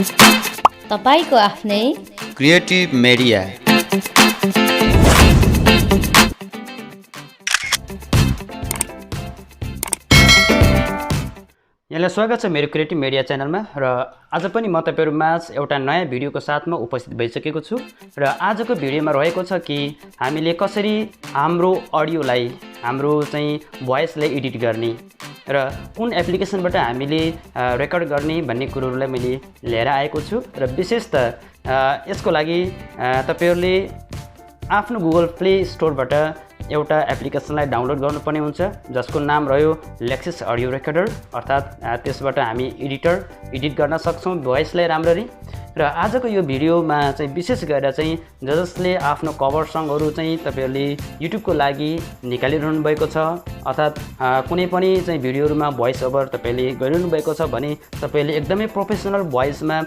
तपाईको आफ्नै creative media. यहाँलाई स्वागत छ मेरो क्रिएटिभ मिडिया च्यानलमा र आज पनि म तपाईहरुमाझ एउटा नयाँ भिडियोको साथमा उपस्थित भइसकेको छु र आजको भिडियोमा रहेको छ कि हामीले कसरी हाम्रो अडियोलाई हाम्रो चाहिँ भोइसलाई एडिट गर्ने र कुन एप्लिकेसनबाट हामीले रेकर्ड गर्ने भन्ने कुरोहरुलाई मैले लिएर आएको छु र विशेष त यसको लागि तपाईहरुले आफ्नो गुगल प्ले स्टोरबाट एउटा एप्लिकेसनलाई डाउनलोड गर्नुपर्ने हुन्छ जसको नाम रह्यो लेक्सिस अडियो रेकर्डर अर्थात् त्यसबाट हामी एडिट गर्न सक्छौं भोइसलाई राम्ररी र आजको यो भिडियोमा चाहिँ विशेष गरेर चाहिँ जसले आफ्नो कभर सङहरु चाहिँ तपाईहरुले युट्युबको लागि निकालिरहनु भएको छ अर्थात् कुनै पनि चाहिँ भिडियोहरुमा भोइस ओभर तपाईले गरिरहनु भएको छ भने तपाईले एकदमै प्रोफेसनल भोइसमा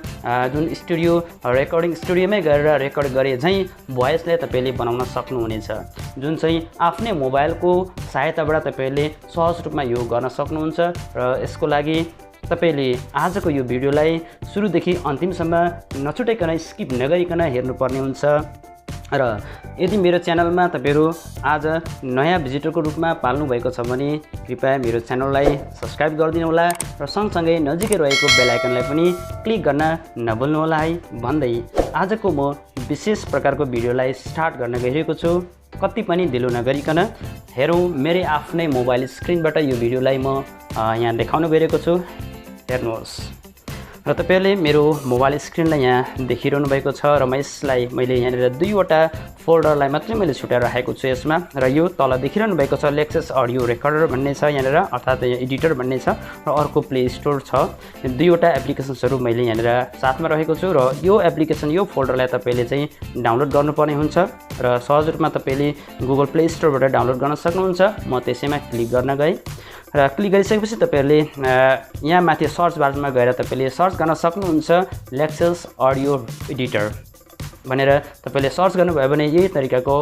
जुन स्टुडियो रेकर्डिङ स्टुडियोमै गएर रेकर्ड गरे चाहिँ भोइसलाई तपाईले बनाउन सक्नुहुनेछ जुन चाहिँ आफ्नै मोबाइलको सहायताबाट तपाईले सहज रूपमा यो गर्न सक्नुहुन्छ र यसको लागि तपाईले आजको यो भिडियोलाई सुरुदेखि अन्तिमसम्म नछुटाइकन स्किप नगरिकन हेर्नुपर्ने हुन्छ र यदि मेरो च्यानलमा तपाईहरु आज नयाँ भिजिटरको रूपमा पाल्नु भएको छ भने कृपया मेरो च्यानललाई सब्स्क्राइब गरिदिनु होला र सँगसँगै नजिकै रहेको बेल आइकनलाई पनि क्लिक गर्न नभुल्नु होला है भन्दै आजको म विशेष प्रकारको भिडियोलाई स्टार्ट गर्न गइरहेको छु कति पनि ढिलो नगरिकन हेरौं मेरो आफ्नै मोबाइल स्क्रिनबाट यो भिडियोलाई म यहाँ देखाउन गइरहेको छु हेर्नुहोस् र तपाईहरुले मेरो मोबाइल स्क्रिनलाई यहाँ देखिरहनु भएको छ र म यसलाई मैले यहाँ दुईवटा फोल्डरलाई मात्रै मैले छुटाएर राखेको छु यसमा र यो तल देखिरहनु भएको छ लेक्सिस अडियो रेकर्डर भन्ने छ यहाँ अर्थात् यहाँ एडिटर भन्ने छ र अर्को प्ले स्टोर छ दुईवटा एप्लिकेसन्सहरु मैले यहाँ साथमा रहेको छु र यो एप्लिकेसन यो फोल्डरलाई तपाईले चाहिँ डाउनलोड गर्नुपर्ने हुन्छ र सहज रूपमा तपाईले गुगल प्ले स्टोरबाट डाउनलोड गर्न सक्नुहुन्छ म त्यसैमा क्लिक गर्न गए र क्लिक गरिसकेपछि तपाईहरुले यहाँ माथि सर्च बारमा गएर तपाईले सर्च गर्न सक्नुहुन्छ लेक्सिस अडियो एडिटर भनेर तपाईले सर्च गर्नुभयो भने यही तरिकाको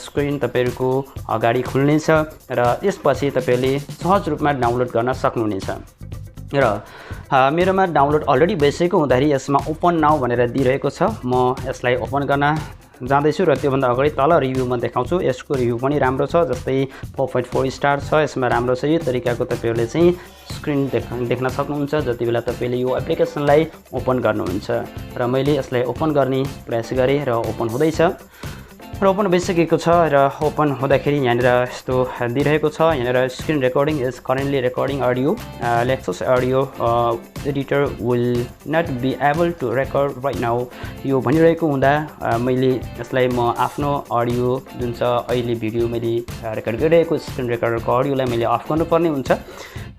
स्क्रिन तपाईहरुको अगाडि खुल्नेछ र यसपछि तपाईले सहज रूपमा डाउनलोड गर्न सक्नुहुनेछ र मेरोमा डाउनलोड अलरेडी भइसकेको हुँदाखेरि यसमा ओपन नाउ भनेर दिइरहेको छ म यसलाई ओपन गर्न जाँदैछु र त्योभन्दा अगाडि तल रिभ्यू म देखाउँछु यसको रिभ्यू पनि राम्रो छ जस्तै 4.4 स्टार छ यसमा राम्रो छ यो तरिकाको तपाईहरुले चाहिँ स्क्रिन देख्न सक्नुहुन्छ जति बेला तपाईले यो एप्लिकेसनलाई ओपन गर्नुहुन्छ र मैले यसलाई ओपन गर्ने प्रयास गरे र ओपन हुँदैछ र ओपन भइसकेको छ र ओपन हुँदाखेरि यहाँनिर यस्तो दिइरहेको छ यहाँनिर screen recording is currently recording audio Lexis audio editor will not be able to record right now यो भनिरहेको हुँदा मैले यसलाई म आफ्नो अडियो जुन छ अहिले भिडियो मैले रेकर्ड गरिरहेको स्क्रिन रेकर्डरको अडियोलाई मैले अफ गर्नुपर्ने हुन्छ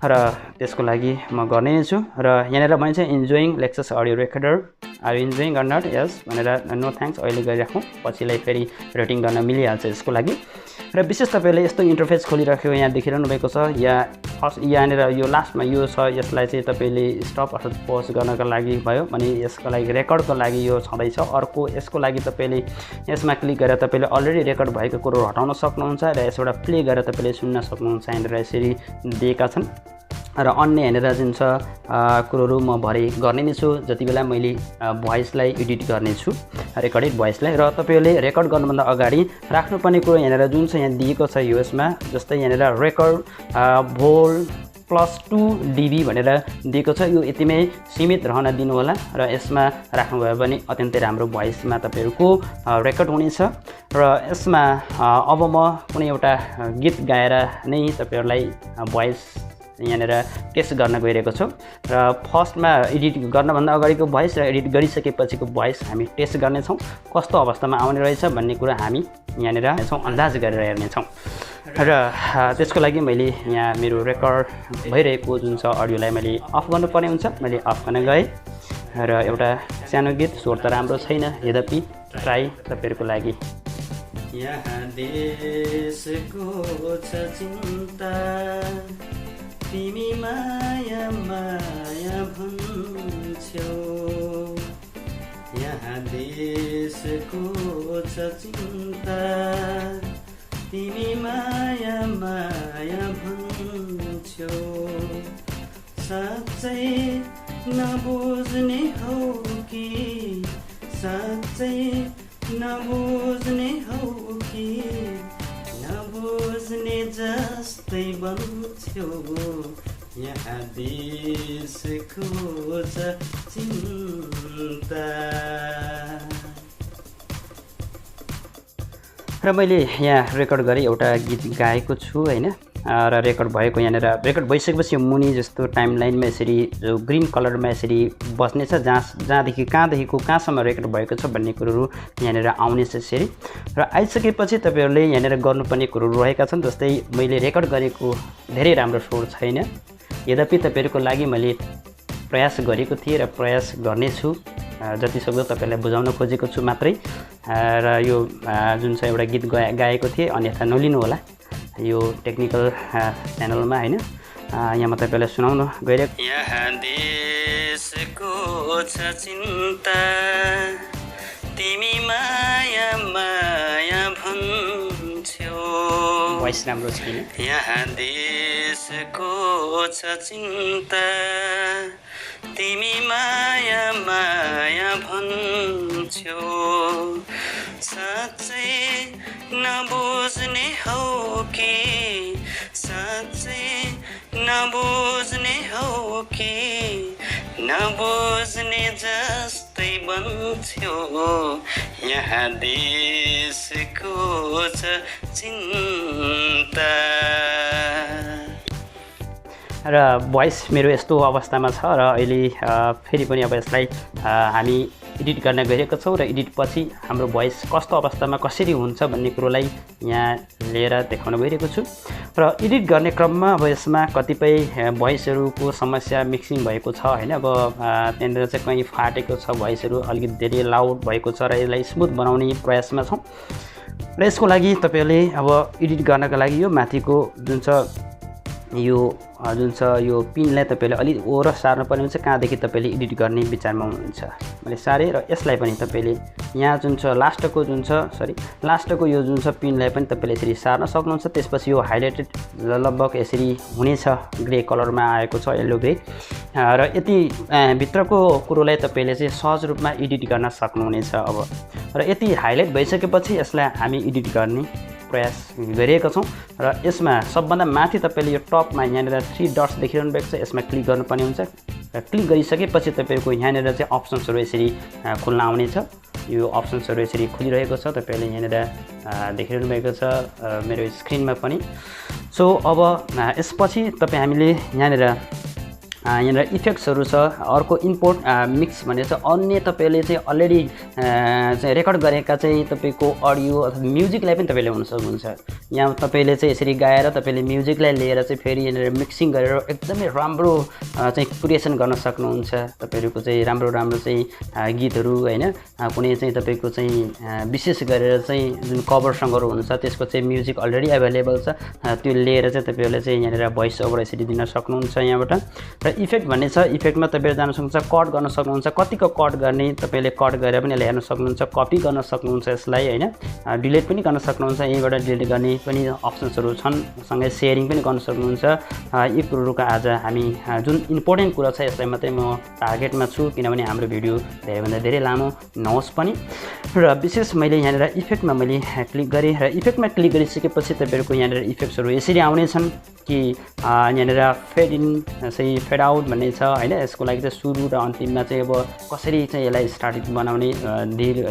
र त्यसको लागि म गर्ने नै छु र यहाँनिर भन्छ enjoying Lexis audio recorder are enjoying or not यस भनेर नो थ्याङ्क्स अहिले गरिराखौँ पछिलाई फेरि रेटिङ गर्न मिलिहाल्छ यसको लागि र विशेष तपाईले यस्तो इन्टरफेस खोलिराख्यो यहाँ देखिरहनु भएको छ यहाँनिर यो लास्टमा यो छ यसलाई चाहिँ तपाईले स्टप अर्थात् पज गर्नका लागि भयो भने यसको लागि रेकर्डको लागि यो छँदैछ अर्को यसको लागि तपाईले यसमा क्लिक गरेर तपाईले अलरेडी रेकर्ड भएको कुरो हटाउन सक्नुहुन्छ र यसबाट प्ले गरेर तपाईले सुन्न सक्नुहुन्छ यहाँनिर यसरी दिएका छन् र अन्य यहाँनिर जुन छ कुरोहरु म भरे गर्ने नै छु जति बेला मैले भोइसलाई एडिट गर्ने छु रेकर्डेड भोइसलाई र तपाईहरुले रेकर्ड गर्नुभन्दा अगाडि राख्नुपर्ने कुरो यहाँनिर जुन छ यहाँ दिएको छ यो यसमा जस्तै यहाँनिर रेकर्ड भोल +2 dB भनेर दिएको छ यो यतिमै सीमित रहन दिनु होला र यसमा राख्नुभयो भने अत्यन्तै राम्रो भोइसमा तपाईहरुको रेकर्ड हुनेछ र यसमा अब म कुनै एउटा गीत गाएर नै तपाईहरुलाई भोइस यहाँनिर टेस्ट गर्न गइरहेको छु र फर्स्टमा एडिट गर्नभन्दा अगाडिको भोइस र एडिट गरिसकेपछिको भोइस हामी टेस्ट गर्नेछौँ कस्तो अवस्थामा आउने रहेछ भन्ने कुरा हामी यहाँनिर अन्दाज गरेर हेर्नेछौँ र त्यसको लागि मैले यहाँ मेरो रेकर्ड भइरहेको जुन छ अडियोलाई मैले अफ गर्नुपर्ने हुन्छ मैले अफ गर्न गएँ र एउटा सानो गीत स्वर त राम्रो छैन यद्यपि ट्राई तपाईहरुको लागि यहाँ देशको छ चिन्ता तिमी माया माया भन्छौ यहाँ देशको छ चिन्ता तिमी माया माया भन्छौ साँच्चै नबुझ्ने हौ चिन्ता। र मैले यहाँ रेकर्ड गरेँ एउटा गीत गाएको छु हैन, र रेकर्ड भएको यहाँनिर रेकर्ड भइसकेपछि मुनि जस्तो टाइमलाइनमा यसरी जो ग्रिन कलरमा यसरी बस्नेछ, जहाँदेखि कहाँदेखिको कहाँसम्म रेकर्ड भएको छ भन्ने कुरोहरू यहाँनिर आउनेछ यसरी। र आइसकेपछि तपाईँहरूले यहाँनिर गर्नुपर्ने कुरोहरू रहेका छन्। जस्तै मैले रेकर्ड गरेको धेरै राम्रो स्वर छैन, यद्यपि तपाईँहरूको लागि मैले प्रयास गरेको थिएँ र प्रयास गर्नेछु, जति सक्दो तपाईँलाई बुझाउन खोजेको छु मात्रै। र यो जुन छ एउटा गीत गाएको थिएँ, अन्यथा नलिनु होला, यो टेक्निकल च्यानलमा हैन। यहाँ म तपाईँलाई सुनाउन गइरहेको। यहाँ देशको छ चिन्ता, तिमी माया माया भन्छौ। भोइस राम्रो छैन। यहाँ देशको छ चिन्ता, तिमी माया माया भन्छौ। साँच्चै नबुझ्ने हौ कि, साँच्चै नबुझ्ने हौ कि, नबुझ्ने जस्तै बन्छौ। यहाँ देशको छ चिन्ता। र भोइस मेरो यस्तो अवस्थामा छ र अहिले फेरि पनि अब यसलाई हामी एडिट गर्न गइरहेको छौँ र एडिट पछि हाम्रो भोइस कस्तो अवस्थामा कसरी हुन्छ भन्ने कुरोलाई यहाँ लिएर देखाउन गइरहेको छु। र एडिट गर्ने क्रममा अब यसमा कतिपय भोइसहरूको समस्या मिक्सिङ भएको छ हैन। अब त्यहाँनिर चाहिँ कहीँ फाटेको छ, भोइसहरू अलिकति धेरै लाउड भएको छ र यसलाई स्मुथ बनाउने प्रयासमा छौँ। र यसको लागि तपाईँहरूले अब एडिट गर्नका लागि यो माथिको जुन छ यो पिनलाई तपाईँले अलिक ओर सार्नु पर्ने हुन्छ, कहाँदेखि तपाईँले एडिट गर्ने विचारमा हुनुहुन्छ। मैले सारेँ र यसलाई पनि तपाईँले यहाँ जुन छ लास्टको यो जुन छ पिनलाई पनि तपाईँले यसरी सार्न सक्नुहुन्छ। त्यसपछि यो हाइलाइटेड लगभग यसरी हुनेछ, ग्रे कलरमा आएको छ, येल्लो ग्रे। र यति भित्रको कुरोलाई तपाईँले चाहिँ सहज रूपमा एडिट गर्न सक्नुहुनेछ। अब र यति हाइलाइट भइसकेपछि यसलाई हामी एडिट गर्ने प्रयास गरिरहेका छौँ। र यसमा सबभन्दा माथि तपाईँले यो टपमा यहाँनिर 3 डट्स देखिरहनु भएको छ, यसमा क्लिक गर्नुपर्ने हुन्छ। र क्लिक गरिसकेपछि तपाईँको यहाँनिर चाहिँ अप्सन्सहरू यसरी खुल्न आउनेछ। यो अप्सन्सहरू यसरी खुलिरहेको छ, तपाईँले यहाँनिर देखिरहनु भएको छ मेरो स्क्रिनमा पनि। सो अब यसपछि हामीले यहाँनिर इफेक्ट्सहरू छ, अर्को इम्पोर्ट मिक्स भन्ने छ। अन्य तपाईँले चाहिँ अलरेडी चाहिँ रेकर्ड गरेका चाहिँ तपाईँको अडियो अथवा म्युजिकलाई पनि तपाईँले हुन सक्नुहुन्छ। यहाँ तपाईँले चाहिँ यसरी गाएर तपाईँले म्युजिकलाई लिएर चाहिँ फेरि यहाँनिर मिक्सिङ गरेर एकदमै राम्रो चाहिँ क्रिएसन गर्न सक्नुहुन्छ। तपाईँहरूको चाहिँ राम्रो चाहिँ गीतहरू हैन, कुनै चाहिँ तपाईँको चाहिँ विशेष गरेर चाहिँ जुन कभर सङ्गहरू हुन्छ त्यसको चाहिँ म्युजिक अलरेडी एभाइलेबल छ, त्यो लिएर चाहिँ तपाईँहरूले चाहिँ यहाँनिर भोइस ओभर यसरी दिन सक्नुहुन्छ यहाँबाट। र इफेक्ट भन्ने छ, इफेक्टमा तपाईँले जान सक्नुहुन्छ, कट गर्न सक्नुहुन्छ, कतिको कट गर्ने तपाईँले कट गरेर पनि यसलाई हेर्न सक्नुहुन्छ, कपी गर्न सक्नुहुन्छ यसलाई हैन, डिलिट पनि गर्न सक्नुहुन्छ, यहीँबाट डिलिट गर्ने पनि अप्सन्सहरू छन्, सँगै सेयरिङ पनि गर्न सक्नुहुन्छ। यी कुरोहरूको आज हामी जुन इम्पोर्टेन्ट कुरा छ यसलाई मात्रै म टार्गेटमा छु, किनभने हाम्रो भिडियो धेरैभन्दा धेरै लामो नहोस् पनि। र विशेष मैले यहाँनिर इफेक्टमा मैले क्लिक गरेँ र इफेक्टमा क्लिक गरिसकेपछि तपाईँहरूको यहाँनिर इफेक्ट्सहरू यसरी आउनेछन् कि यहाँनिर फेड इन चाहिँ फेड आउट भन्ने छ हैन। यसको लागि चाहिँ सुरु र अन्तिममा चाहिँ अब कसरी चाहिँ यसलाई स्टार्टिङ बनाउने,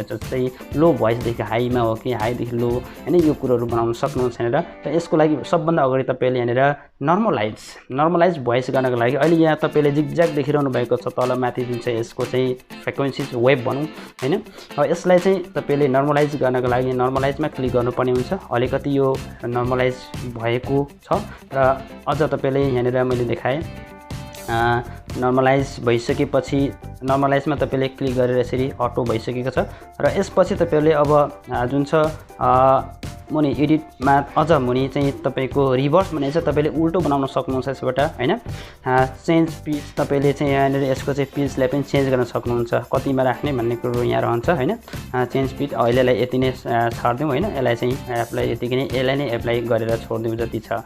जस्तै लो भोइसदेखि हाईमा हो कि हाईदेखि लो हैन, यो कुरोहरू बनाउन सक्नुहुन्छ यहाँनिर। र यसको लागि सबभन्दा अगाडि तपाईँले यहाँनिर नर्मलाइज भोइस गर्नको लागि अहिले यहाँ तपाईँले जिगज्याग देखिरहनु भएको छ तल माथि जुन चाहिँ यसको चाहिँ फ्रिक्वेन्सी वेभ भनौँ हैन। यसलाई चाहिँ तपाईँले नर्मलाइज गर्नको लागि नर्मलाइजमा क्लिक गर्नुपर्ने हुन्छ। अलिकति यो नर्मलाइज भएको छ र अझ तपाईँले यहाँनिर मैले देखाएँ नर्मलाइज भइसकेपछि नर्मलाइजमा तपाईँले क्लिक गरेर यसरी अटो भइसकेको छ। र यसपछि तपाईँले अब जुन छ मुनि एडिटमा अझ मुनि चाहिँ तपाईँको रिभर्स भन्ने छ, तपाईँले उल्टो बनाउन सक्नुहुन्छ यसबाट हैन। चेन्ज पिच तपाईँले चाहिँ यहाँनिर यसको चाहिँ पिचलाई पनि चेन्ज गर्न सक्नुहुन्छ, कतिमा राख्ने भन्ने कुरो यहाँ रहन्छ हैन। चेन्ज पिच अहिलेलाई यति नै छाड्दिउँ हैन, यसलाई चाहिँ एप्लाई यतिकै नै यसलाई नै एप्लाई गरेर छोडिदिउँ, जति छ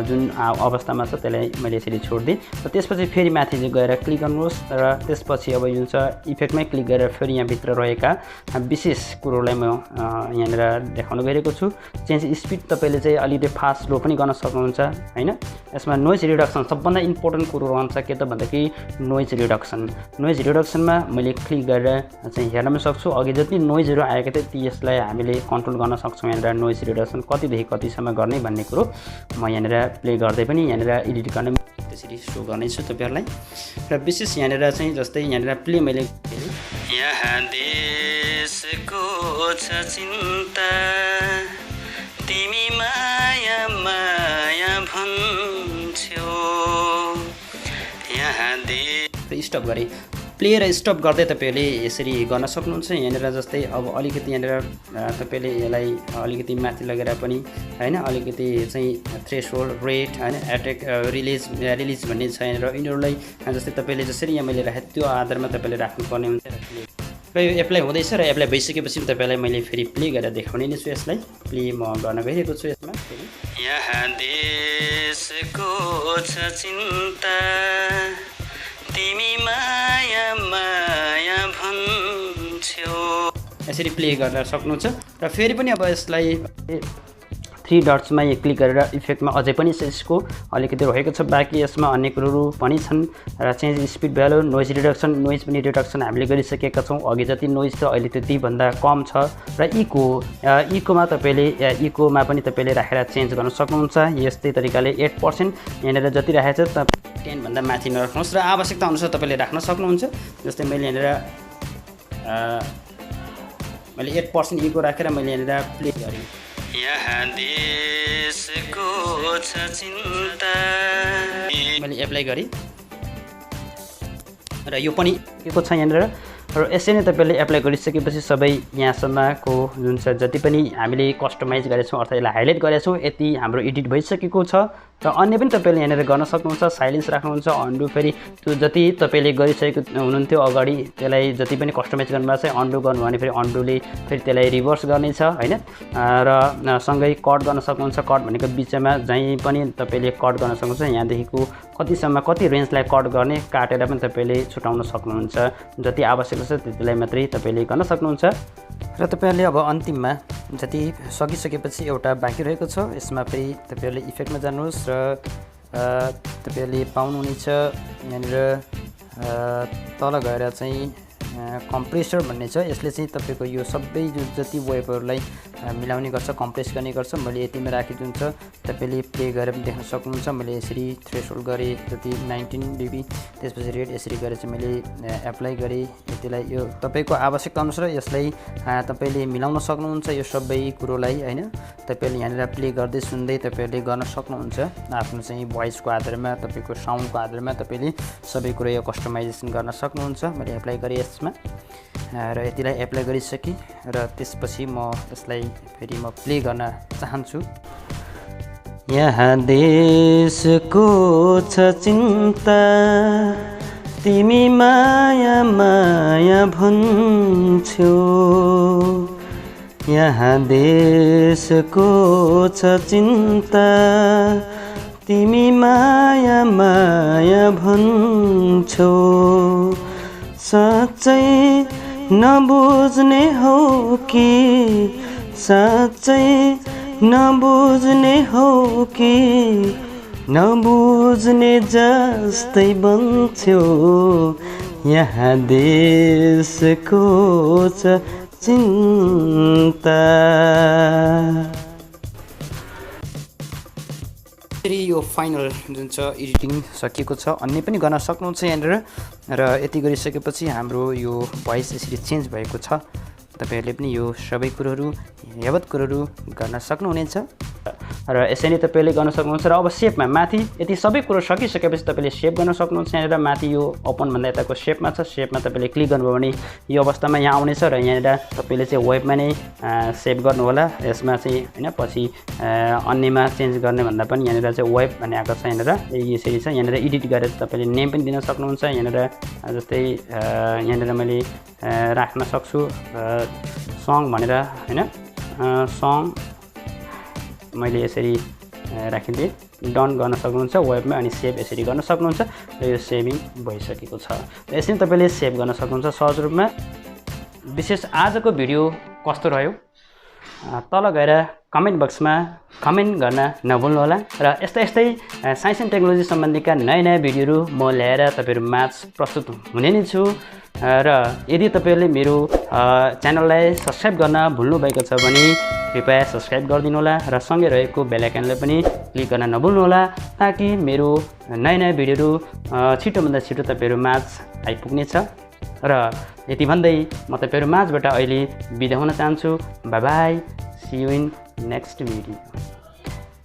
जुन अवस्थामा छ त्यसलाई मैले यसरी छोडिदिएँ। र त्यसपछि फेरि माथि चाहिँ गएर क्लिक गर्नुहोस् र त्यसपछि अब जुन छ इफेक्टमै क्लिक गरेर फेरि यहाँभित्र रहेका विशेष कुरोलाई म यहाँनिर देखाउन गइरहेको छु। चेन्ज स्पिड तपाईँले चाहिँ अलिकति फास्ट स्लो पनि गर्न सक्नुहुन्छ हैन। यसमा नोइज रिडक्सन सबभन्दा इम्पोर्टेन्ट कुरो रहन्छ के त भन्दाखेरि नोइज रिडक्सनमा मैले क्लिक गरेर चाहिँ हेर्न पनि सक्छु अघि जति नोइजहरू आएको थियो ती यसलाई हामीले कन्ट्रोल गर्न सक्छौँ। यहाँनिर नोइज रिडक्सन कतिदेखि कतिसम्म गर्ने भन्ने कुरो म यहाँनिर प्ले गर्दै पनि यहाँनिर एडिट गर्ने त्यसरी सो गर्नेछु तपाईँहरूलाई। र विशेष यहाँनिर चाहिँ जस्तै यहाँनिर प्ले मैले यहाँ देशको छ चिन्ता तिमी माया माया भन्छौ यहाँ दे स्टप गरे प्ले र स्टप गर्दै तपाईँले यसरी गर्न सक्नुहुन्छ। यहाँनिर जस्तै अब अलिकति यहाँनिर तपाईँले यसलाई अलिकति माथि लगेर पनि हैन अलिकति चाहिँ थ्रेसहोल्ड रेट हैन एटेक रिलिज भन्ने छ यहाँनिर यिनीहरूलाई जस्तै तपाईँले जसरी यहाँ मैले राखेँ त्यो आधारमा तपाईँले राख्नुपर्ने हुन्छ र यो एप्लाई हुँदैछ र एप्लाई भइसकेपछि तपाईँलाई मैले फेरि प्ले गरेर देखाउने नै छु। यसलाई प्ले म गर्न गइरहेको छु। यसमा यहाँ देशको छ चिन्ता तिमी माया माया भन्छौ यसरी प्ले गर्न सक्नुहुन्छ। र फेरि पनि अब यसलाई 3 डट्समा क्लिक गरेर इफेक्टमा अझै पनि यसको अलिकति रहेको छ बाँकी यसमा अन्य कुरोहरू पनि छन् र change speed value noise reduction noise पनि रिडक्सन हामीले गरिसकेका छौँ। अघि जति नोइज थियो अहिले त्यतिभन्दा कम छ र इकोमा तपाईँले इकोमा पनि तपाईँले राखेर चेन्ज गर्न सक्नुहुन्छ। यस्तै तरिकाले 8% यहाँनिर जति राखेको छ 10 भन्दा माथि नराख्नुहोस् र आवश्यकता अनुसार तपाईँले राख्न सक्नुहुन्छ। जस्तै मैले यहाँनिर 8% इको राखेर मैले यहाँनिर प्ले गरेँ यहाँ देशको छ चिन्ता मैले एप्लाई गरेँ र यो पनि के छ यहाँनिर र यसरी नै तपाईँले एप्लाई गरिसकेपछि सबै यहाँसम्मको जुन छ जति पनि हामीले कस्टमाइज गरेछौँ अर्थात् यसलाई हाइलाइट गरेछौँ यति हाम्रो एडिट भइसकेको छ। र अन्य पनि तपाईँले यहाँनिर गर्न सक्नुहुन्छ। साइलेन्स राख्नुहुन्छ अन्डु फेरि त्यो जति तपाईँले गरिसकेको हुनुहुन्थ्यो अगाडि त्यसलाई जति पनि कस्टमाइज गर्नुभएको छ अन्डु गर्नु भने फेरि अन्डुले फेरि त्यसलाई रिभर्स गर्नेछ हैन र सँगै कट गर्न सक्नुहुन्छ। कट भनेको बिचमा जहीँ पनि तपाईँले कट गर्न सक्नुहुन्छ। यहाँदेखिको कतिसम्म कति रेन्जलाई कट गर्ने काटेर पनि तपाईँले छुटाउन सक्नुहुन्छ। जति आवश्यक छ त्यतिलाई मात्रै तपाईँले गर्न सक्नुहुन्छ। र तपाईँहरूले अब अन्तिममा जति सकिसकेपछि एउटा बाँकी रहेको छ यसमा फेरि तपाईँहरूले इफेक्टमा जानुहोस् र तपाईँहरूले पाउनुहुनेछ यहाँनिर तल गएर चाहिँ कम्प्रेसर भन्ने छ। यसले चाहिँ तपाईँको यो सबै जति वेबहरूलाई मिलाउने गर्छ कम्प्रेस गर्ने गर्छ। मैले यतिमा राखेको हुन्छ तपाईँले प्ले गरेर पनि देख्न सक्नुहुन्छ। मैले यसरी थ्रेसहोल्ड गरेँ जति 19 dB त्यसपछि रेट यसरी गरेर चाहिँ मैले एप्लाई गरेँ यतिलाई यो तपाईँको आवश्यकता अनुसार यसलाई तपाईँले मिलाउन सक्नुहुन्छ यो सबै कुरोलाई हैन। तपाईँले यहाँनिर प्ले गर्दै सुन्दै तपाईँहरूले गर्न सक्नुहुन्छ। आफ्नो चाहिँ भोइसको आधारमा तपाईँको साउन्डको आधारमा तपाईँले सबै कुरो यो कस्टमाइजेसन गर्न सक्नुहुन्छ। मैले एप्लाई गरेँ यसमा र यतिलाई एप्लाई गरिसकेँ र त्यसपछि म यसलाई फेरि म प्ले गर्न चाहन्छु। यहाँ देशको छ चिन्ता तिमी माया माया भन्छौ यहाँ देशको छ चिन्ता तिमी माया माया भन्छौ साँच्चै नबुझ्ने हो कि साँच्चै नबुझ्ने हो कि नबुझ्ने जस्तै बन्छौ यहाँ देशको छ चिन्ता। यो फाइनल जुन छ एडिटिङ सकिएको छ अन्य पनि गर्न सक्नुहुन्छ यहाँनिर र यति गरिसकेपछि हाम्रो यो भोइस यसरी चेन्ज भएको छ। तपाईहरुले पनि यो सबै कुरोहरू यावत कुरोहरू गर्न सक्नुहुनेछ र यसै नै तपाईले गर्न सक्नुहुन्छ। र अब शेपमा माथि यति सबै कुरो सकिसकेपछि तपाईले शेप गर्न सक्नुहुन्छ। यहाँनिर माथि यो ओपन भन्दा यताको शेपमा छ। शेपमा तपाईले क्लिक गर्नुभयो भने यो अवस्थामा यहाँ आउनेछ र यहाँनिर तपाईले चाहिँ वेबमा नै सेभ गर्नु होला। यसमा चाहिँ हैन पछि अन्यमा चेन्ज गर्ने भन्दा पनि यहाँनिर चाहिँ वेब भन्ने आएको छ। यहाँनिर यसरी छ। यहाँनिर एडिट गरेर तपाईले नेम पनि दिन सक्नुहुन्छ। यहाँनिर जस्तै यहाँनिर मैले राख्न सक्छु सङ भनेर हैन सङ मैले यसरी राखिदिएँ। डन गर्न सक्नुहुन्छ वेबमा अनि सेभ यसरी गर्न सक्नुहुन्छ र यो सेभिङ भइसकेको छ। यसरी तपाईले सेभ गर्न सक्नुहुन्छ सहज रूपमा। विशेष आजको भिडियो कस्तो रह्यो तल गएर कमेन्ट बक्समा कमेन्ट गर्न नभुल्नुहोला र यस्तै साइन्स एन्ड टेक्नोलोजी सम्बन्धीका नयाँ भिडियोहरू म ल्याएर तपाईँहरू माझ प्रस्तुत हुने नै छु र यदि तपाईँहरूले मेरो च्यानललाई सब्स्क्राइब गर्न भुल्नुभएको छ भने कृपया सब्स्क्राइब गरिदिनु होला र सँगै रहेको बेल आइकनलाई पनि क्लिक गर्न नभुल्नुहोला ताकि मेरो नयाँ भिडियोहरू छिटोभन्दा छिटो तपाईँहरू माझ आइपुग्नेछ र यति भन्दै म तपाईँहरू माझबाट अहिले बिदा हुन चाहन्छु। Bye bye, see you in next video.